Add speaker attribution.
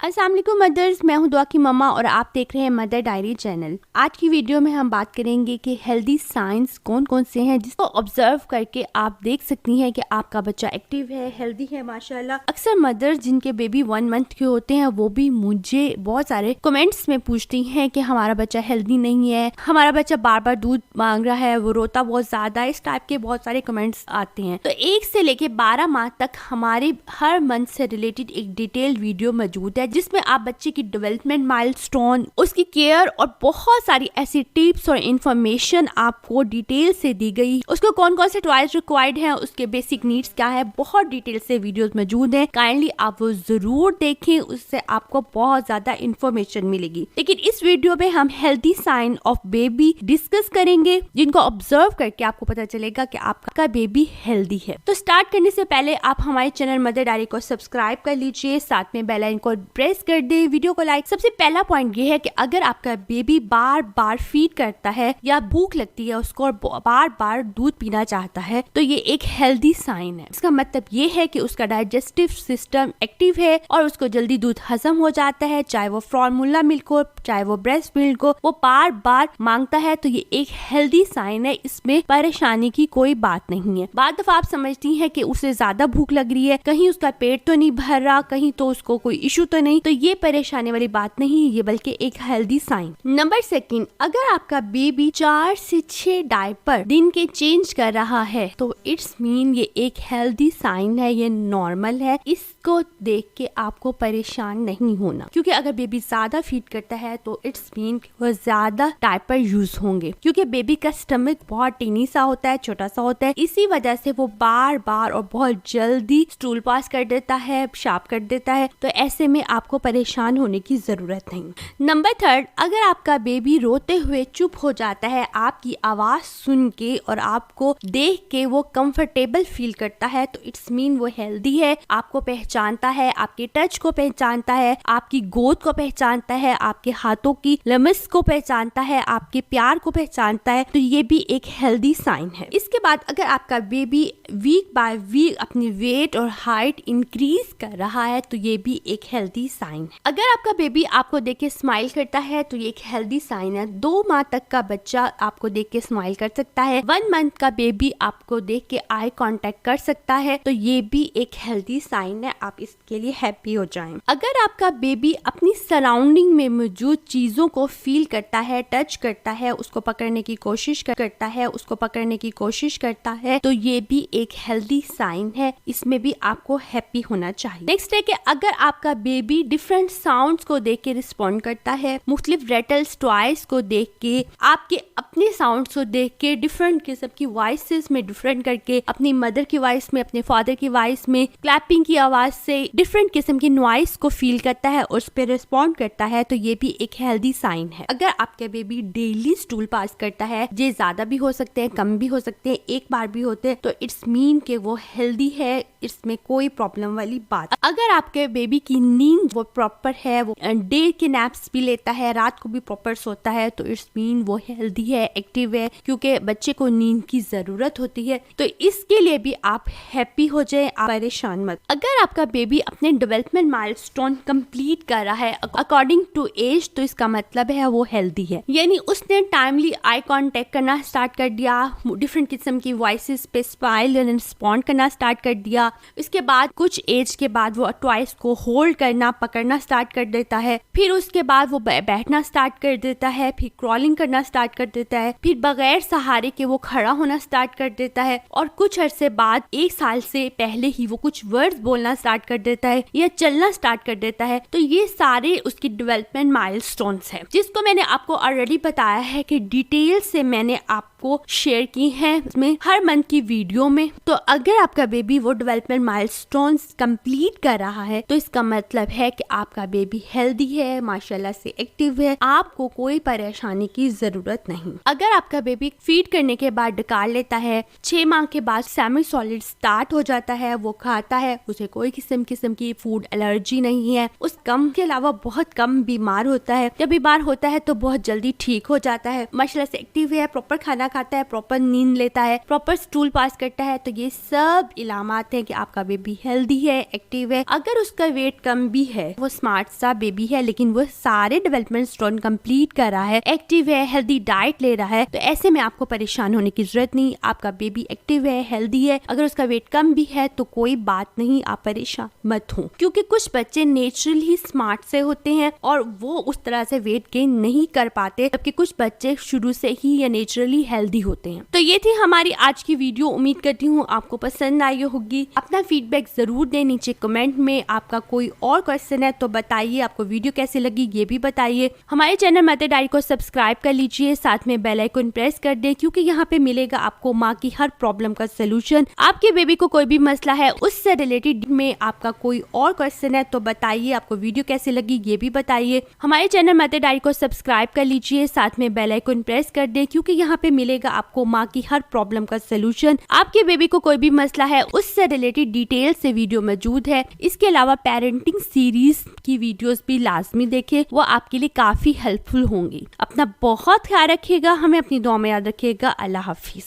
Speaker 1: अस्सलाम वालेकुम मदर्स, मैं हूं दुआ की मम्मा और आप देख रहे हैं मदर डायरी चैनल। आज की वीडियो में हम बात करेंगे कि हेल्दी साइंस कौन कौन से हैं जिसको ऑब्जर्व करके आप देख सकती हैं कि आपका बच्चा एक्टिव है, हेल्दी है माशाल्लाह। अक्सर मदर्स जिनके बेबी 1 मंथ के होते हैं वो भी मुझे बहुत सारे कमेंट्स में पूछती हैं कि हमारा बच्चा हेल्दी नहीं है, हमारा बच्चा बार बार दूध मांग रहा है, वो रोता बहुत ज्यादा है। इस टाइप के बहुत सारे कमेंट्स आते हैं। तो 1 से लेके 12 माह तक हमारे हर मंथ से रिलेटेड एक डिटेल्ड वीडियो मौजूद है जिसमें आप बच्चे की डेवलपमेंट माइलस्टोन, उसकी केयर और बहुत सारी ऐसी टिप्स और इंफॉर्मेशन आपको डिटेल से दी गई। उसको कौन कौन से टॉयज रिक्वायर्ड हैं, उसके बेसिक नीड्स क्या है, बहुत डिटेल से वीडियोस मौजूद हैं। काइंडली आप वो जरूर देखें, उससे आपको बहुत ज्यादा इंफॉर्मेशन मिलेगी। लेकिन इस वीडियो में हम healthy sign of baby discuss करेंगे जिनको ऑब्जर्व करके आपको पता चलेगा कि आपका बेबी हेल्दी है। तो स्टार्ट करने से पहले आप हमारे चैनल मदर डायरी को सब्सक्राइब कर लीजिए, साथ में बेल आइकन को प्रेस कर दे, वीडियो को लाइक। सबसे पहला पॉइंट ये है कि अगर आपका बेबी बार बार फीड करता है या भूख लगती है उसको और बार बार दूध पीना चाहता है तो ये एक हेल्दी साइन है। इसका मतलब ये है कि उसका डाइजेस्टिव सिस्टम एक्टिव है और उसको जल्दी दूध हजम हो जाता है, चाहे वो फॉर्मूला मिल्क हो चाहे वो ब्रेस्ट मिल्क हो, वो बार बार मांगता है तो ये एक हेल्दी साइन है। इसमें परेशानी की कोई बात नहीं है। बाद दफा आप समझती हैं कि उसे ज्यादा भूख लग रही है, कहीं उसका पेट तो नहीं भर रहा, कहीं तो उसको कोई इशू तो नहीं, तो ये परेशानी वाली बात नहीं है, ये बल्कि एक हेल्दी साइन। नंबर 2, अगर आपका बेबी 4 से 6 डायपर दिन के चेंज कर रहा है तो इट्स मीन ये एक हेल्दी साइन है, ये नॉर्मल है। इसको देख के आपको परेशान नहीं होना, क्योंकि अगर बेबी ज्यादा फीड करता है तो इट्स मीन वो ज्यादा डायपर यूज होंगे, क्योंकि बेबी का स्टमक बहुत टीनी सा होता है, छोटा सा होता है। इसी वजह से वो बार बार और बहुत जल्दी स्टूल पास कर देता है, पेशाब कर देता है। तो ऐसे में आपको परेशान होने की जरूरत नहीं। नंबर 3, अगर आपका बेबी रोते हुए चुप हो जाता है आपकी आवाज सुन के और आपको देख के वो कंफर्टेबल फील करता है तो इट्स मीन वो हेल्दी है, आपको पहचानता है, आपके टच को पहचानता है, आपकी गोद को पहचानता है, आपके हाथों की लम्स को पहचानता है, आपके प्यार को पहचानता है, तो ये भी एक हेल्दी साइन है। इसके बाद अगर आपका बेबी वीक बाय वीक अपनी वेट और हाइट इंक्रीज कर रहा है तो ये भी एक हेल्दी साइन है। अगर आपका बेबी आपको देख के स्माइल करता है तो ये एक हेल्दी साइन है। 2 माह तक का बच्चा आपको देख के स्माइल कर सकता है, 1 मंथ का बेबी आपको देख के आई कांटेक्ट कर सकता है, तो ये भी एक हेल्दी साइन है। आप इसके लिए हैप्पी हो जाएं। अगर आपका बेबी अपनी सराउंडिंग में मौजूद चीजों को फील करता है, टच करता है, उसको पकड़ने की कोशिश करता है, उसको पकड़ने की कोशिश करता है, तो ये भी एक हेल्दी साइन है। इसमें भी आपको हैप्पी होना चाहिए। नेक्स्ट है कि अगर आपका बेबी डिफरेंट साउंड्स को देख के रिस्पॉन्ड करता है, मुख्तलिफ रेटल्स टॉयज को देख के, आपके अपने साउंड्स को देख के, डिफरेंट किस्म की वॉइसेस में डिफरेंट करके, अपनी मदर की वॉइस में, अपने फादर की वॉइस में, क्लैपिंग की आवाज से डिफरेंट किस्म की नॉइस को फील करता है और उस पर रिस्पॉन्ड करता है तो ये भी एक हेल्दी साइन है। अगर आपका बेबी डेली स्टूल पास करता है, ये ज्यादा भी हो सकते हैं, कम भी हो सकते हैं, एक बार भी होते हैं, तो इट्स मीन के वो हेल्दी है, इसमें कोई प्रॉब्लम वाली बात। अगर आपके बेबी की नींद वो प्रॉपर है, वो डे के नैप्स भी लेता है, रात को भी प्रॉपर सोता है, तो इट्स मीन वो हेल्दी है, एक्टिव है, क्योंकि बच्चे को नींद की जरूरत होती है। तो इसके लिए भी आप हैप्पी हो जाए, आप परेशान मत। अगर आपका बेबी अपने डेवलपमेंट माइलस्टोन कंप्लीट कर रहा है अकॉर्डिंग टू एज तो इसका मतलब है वो हेल्दी है, यानी उसने टाइमली आई कांटेक्ट करना स्टार्ट कर दिया, डिफरेंट किस्म की वॉइसेस पे स्माइल एंड रिस्पॉन्ड करना स्टार्ट कर दिया। इसके बाद कुछ एज के बाद वो टॉयज को होल्ड करना, पकड़ना स्टार्ट कर देता है, फिर उसके बाद वो बैठना स्टार्ट कर देता है, फिर क्रॉलिंग करना स्टार्ट कर देता है, फिर बगैर सहारे के वो खड़ा होना स्टार्ट कर देता है और कुछ अरसे बाद 1 साल से पहले ही वो कुछ वर्ड्स बोलना स्टार्ट कर देता है या चलना स्टार्ट कर देता है। तो ये सारे उसकी डेवलपमेंट माइलस्टोन्स है जिसको मैंने आपको ऑलरेडी बताया है कि डिटेल से मैंने आपको शेयर की है इसमें हर मंथ की वीडियो में। तो अगर आपका बेबी वो डेवलपमेंट माइलस्टोन्स कंप्लीट कर रहा है तो इसका मतलब है कि आपका बेबी हेल्दी है, माशाल्लाह से एक्टिव है, आपको कोई परेशानी की जरूरत नहीं। अगर आपका बेबी फीड करने के बाद डकार लेता है, 6 माह के बाद सेमी सॉलिड स्टार्ट हो जाता है, वो खाता है, उसे कोई किस्म की फूड एलर्जी नहीं है, उस कम के अलावा बहुत कम बीमार होता है, जब बीमार होता है तो बहुत जल्दी ठीक हो जाता है, माशाल्लाह से एक्टिव है, प्रॉपर खाना खाता है, प्रॉपर नींद लेता है, प्रॉपर स्टूल पास करता है, तो ये सब इलामात है कि आपका बेबी हेल्दी है, एक्टिव है। अगर उसका वेट कम भी है, वो स्मार्ट सा बेबी है लेकिन वो सारे डेवलपमेंट स्टोन कंप्लीट कर रहा है, एक्टिव है, हेल्दी डाइट ले रहा है, तो ऐसे में आपको परेशान होने की जरूरत नहीं। आपका बेबी एक्टिव है, हेल्दी है। अगर उसका वेट कम भी है तो कोई बात नहीं, आप परेशान मत हो, क्योंकि कुछ बच्चे नेचुरली स्मार्ट से होते हैं और वो उस तरह से वेट गेन नहीं कर पाते, जबकि कुछ बच्चे शुरू से ही या नेचुरली हेल्दी होते हैं। तो ये थी हमारी आज की वीडियो। उम्मीद करती हूँ आपको पसंद आई होगी। अपना फीडबैक जरूर दें नीचे कमेंट में। आपका कोई और क्वेश्चन है तो बताइए। आपको वीडियो कैसी लगी ये भी बताइए। हमारे चैनल मदर डायरी को सब्सक्राइब कर लीजिए, साथ में बेल आइकन प्रेस कर दे, क्योंकि यहाँ पे मिलेगा आपको माँ की हर प्रॉब्लम का सोल्यूशन। आपके बेबी को कोई भी मसला है, उससे रिलेटेड में आपका कोई और क्वेश्चन है तो बताइए। आपको वीडियो कैसी लगी ये भी बताइए। हमारे चैनल मदर डायरी को सब्सक्राइब कर लीजिए, साथ में बेल आइकन प्रेस कर दे, क्योंकि यहाँ पे मिलेगा आपको माँ की हर प्रॉब्लम का सोल्यूशन। आपके बेबी को कोई भी मसला है, उससे रिलेटेड डिटेल से वीडियो मौजूद है। इसके अलावा पेरेंटिंग सीरीज की वीडियोस भी लाजमी देखें, वो आपके लिए काफी हेल्पफुल होंगी। अपना बहुत ख्याल रखिएगा, हमें अपनी दुआ में याद रखिएगा। अल्लाह हाफिज।